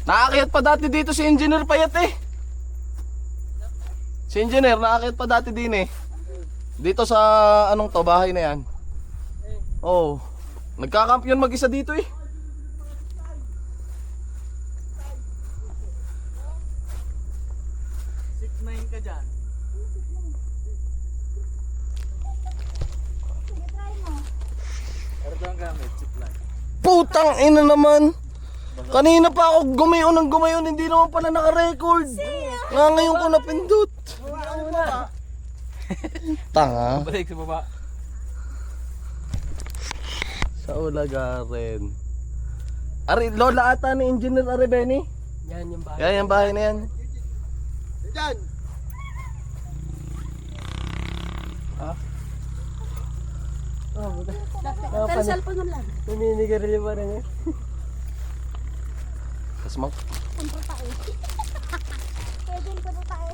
Nakaakyat pa dati dito si Engineer Payat eh. Si Engineer, nakaakyat pa dati din eh. Dito sa anong to, bahay na yan. Oh, nagkakampiyon mag-isa dito eh. Ka dyan. Ano ba ang gamit? Zipline. Putang ina naman. Kanina pa ako gumayon ng gumayon, hindi naman pala naka-record. Nga ngayon ko napindot. Tanga. Balik sa baba. Sa ulagarin. Ari, lola ata ni Engineer Aribeni. Yan yung bahay. Yan yung bahay na yan. Dyan! Oh, buta. Pero cellphone mo lang. Naninigarilyo pa rin eh. Kasmang. Punta tayo. Pwede yung punta tayo.